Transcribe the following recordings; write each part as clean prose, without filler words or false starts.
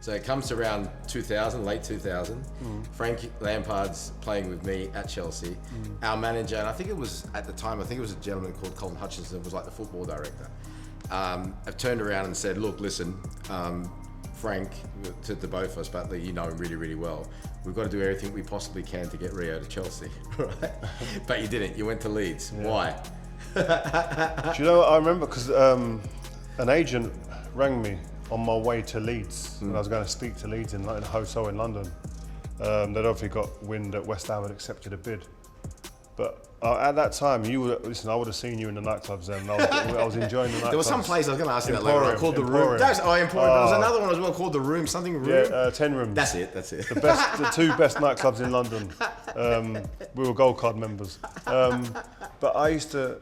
So it comes to around 2000, late 2000. Frank Lampard's playing with me at Chelsea. Our manager, and I think it was at the time, I think it was a gentleman called Colin Hutchinson, was like the football director. I've turned around and said, look, listen, Frank, to both of us, but you know him really, really well. We've got to do everything we possibly can to get Rio to Chelsea, right? But you didn't. You went to Leeds. Yeah. Why? Do you know what I remember? Because an agent rang me on my way to Leeds, and I was going to speak to Leeds in a hotel in London. They'd obviously got wind that West Ham had accepted a bid. But at that time, I would have seen you in the nightclubs then. I was enjoying the nightclubs. There was some place I was going to ask you that later on, called the Room. Emporium. There was another one as well called the Room, something Room. Yeah, 10 Rooms. That's it. The two best nightclubs in London. We were Gold Card members. But I used to,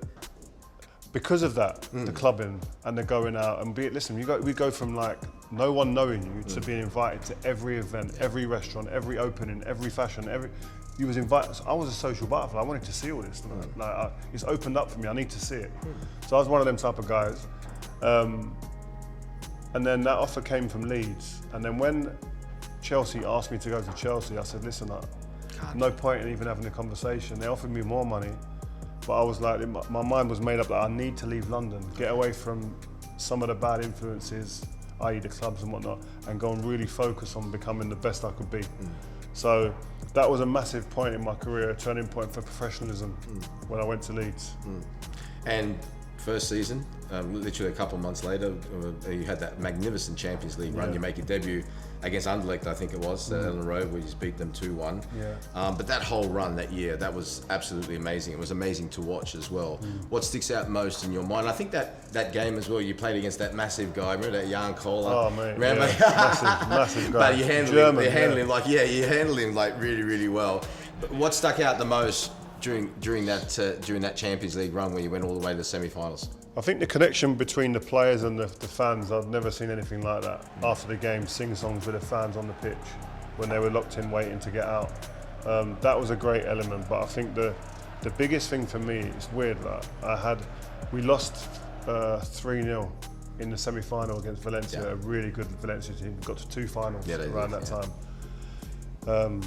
because of that, the clubbing and the going out and we go from like no one knowing you to being invited to every event, every restaurant, every opening, every fashion, you was invited. So I was a social butterfly. I wanted to see all this. It's opened up for me. I need to see it. So I was one of them type of guys. And then that offer came from Leeds. And then when Chelsea asked me to go to Chelsea, I said, listen, no point in even having a conversation. They offered me more money, but I was like, my mind was made up that I need to leave London, get away from some of the bad influences, i.e. the clubs and whatnot, and go and really focus on becoming the best I could be. So that was a massive point in my career, a turning point for professionalism when I went to Leeds. And first season, literally a couple of months later, you had that magnificent Champions League run. You make your debut against Anderlecht, I think it was, Ellen Road, where you just beat them 2-1. But that whole run that year, that was absolutely amazing. It was amazing to watch as well. What sticks out most in your mind? I think that game as well, you played against that massive guy, remember that Jan Kohler? Oh, mate, remember? massive guy. But you handled him like really, really well. But what stuck out the most during that Champions League run where you went all the way to the semi-finals? I think the connection between the players and the fans, I've never seen anything like that. After the game, sing-songs with the fans on the pitch when they were locked in waiting to get out. That was a great element, but I think the biggest thing for me, it's weird, we lost 3-0 in the semi-final against Valencia, a really good Valencia team. Got to 2 finals around that time.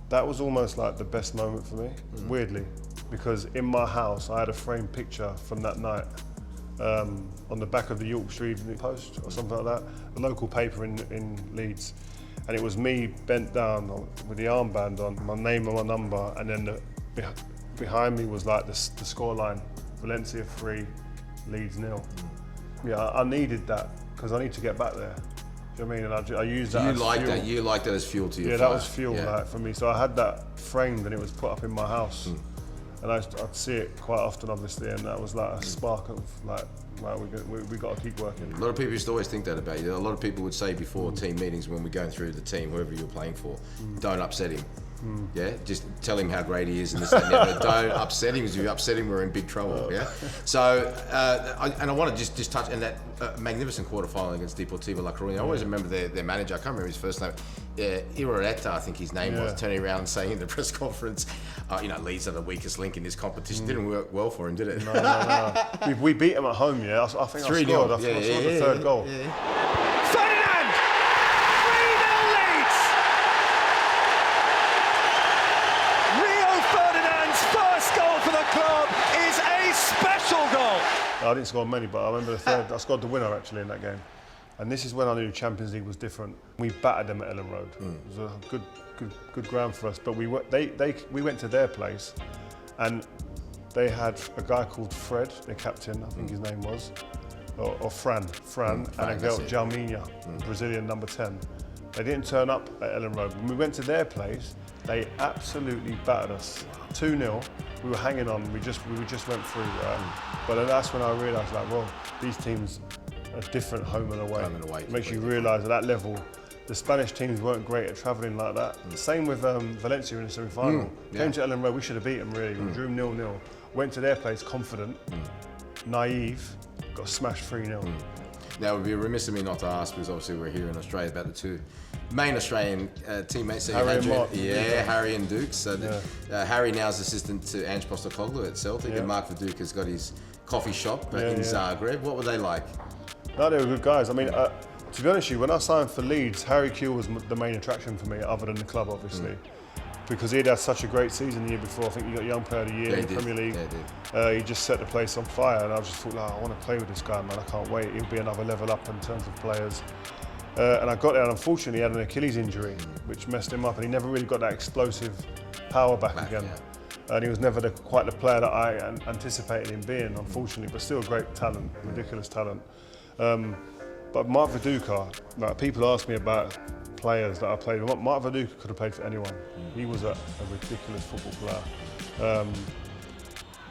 That was almost like the best moment for me, weirdly, because in my house I had a framed picture from that night on the back of the York Street Post or something like that, a local paper in Leeds. And it was me bent down with the armband on, my name and my number, and then behind me was like the scoreline, Valencia 3, Leeds 0. Yeah, I needed that because I need to get back there. Do you know what I mean? And I used that as fuel. You liked that as fuel to your fire. That was fuel for me. So I had that framed and it was put up in my house. And I'd see it quite often, obviously, and that was like a spark of we got to keep working. A lot of people used to always think that about you. A lot of people would say before team meetings when we're going through the team, whoever you're playing for, don't upset him. Yeah, just tell him how great he is and this and that. Don't upset him, because if you upset him, we're in big trouble. Yeah. So, I want to just touch on that magnificent quarterfinal against Deportivo La Coruña. I always remember their manager. I can't remember his first name. Iroreta, I think his name was, turning around and saying in the press conference, Leeds are the weakest link in this competition. Didn't work well for him, did it? No. We beat him at home. Yeah, I think I scored. I scored the third goal. Ferdinand! 3-0 Leeds! Rio Ferdinand's first goal for the club is a special goal. I didn't score many, but I remember the third. I scored the winner actually in that game. And this is when I knew Champions League was different. We battered them at Ellen Road. It was a good ground for us. But we went to their place, and they had a guy called Fred, their captain, I think his name was, or Fran, and a girl, Jalminha, Brazilian number 10. They didn't turn up at Ellen Road. When we went to their place, they absolutely battered us. 2-0. We were hanging on. We just went through. But that's when I realised, these teams are different home and away. It makes you realise at that level, the Spanish teams weren't great at travelling like that. Same with Valencia in the semi-final. Came to Ellen Road, we should have beat them really. We drew 0-0. Went to their place confident, naive, got smashed 3-0. Now, it would be remiss of me not to ask, because obviously we're here in Australia, about the two main Australian teammates that Harry you had. and Mark. Harry and Duke. So Harry now is assistant to Ange Postecoglou at Celtic, and Mark Viduka has got his coffee shop in Zagreb. What were they like? No, they were good guys. I mean, To be honest with you, when I signed for Leeds, Harry Kewell was the main attraction for me, other than the club, obviously. Because he'd had such a great season the year before. I think he got Young Player of the Year in the Premier League. Yeah, he just set the place on fire, and I just thought, I want to play with this guy, man. I can't wait. He'll be another level up in terms of players. And I got there, and unfortunately, he had an Achilles injury, which messed him up, and he never really got that explosive power back again. Yeah. And he was never quite the player that I anticipated him being, unfortunately, but still great talent, ridiculous talent. But Mark Viduka, like, people ask me about players that I played with. Mark Viduka could have played for anyone. He was a ridiculous football player.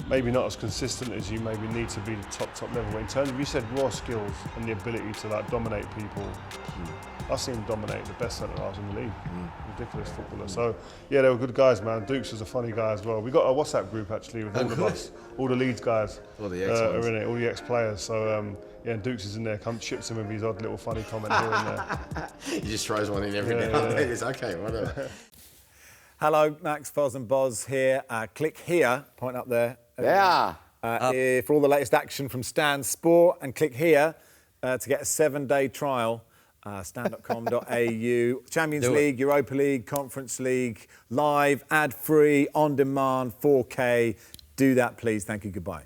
Maybe not as consistent as you maybe need to be the top level. But in terms of, you said raw skills and the ability to like dominate people, I've seen him dominate the best centre halves in the league. Ridiculous footballer. So yeah, they were good guys, man. Dukes was a funny guy as well. We got a WhatsApp group actually with all of us, all the Leeds guys. All the ex are in it, all the ex-players. So yeah, and Dukes is in there. Chips him with his odd little funny comment here and there. He just throws one in every now and then. It's okay, whatever. Hello, Max, Foz and Boz here. Click here, point up there. Yeah. For all the latest action from Stan Sport, and click here to get a 7-day trial. Stan.com.au. Champions League, Europa League, Conference League, live, ad-free, on demand, 4K. Do that, please. Thank you. Goodbye.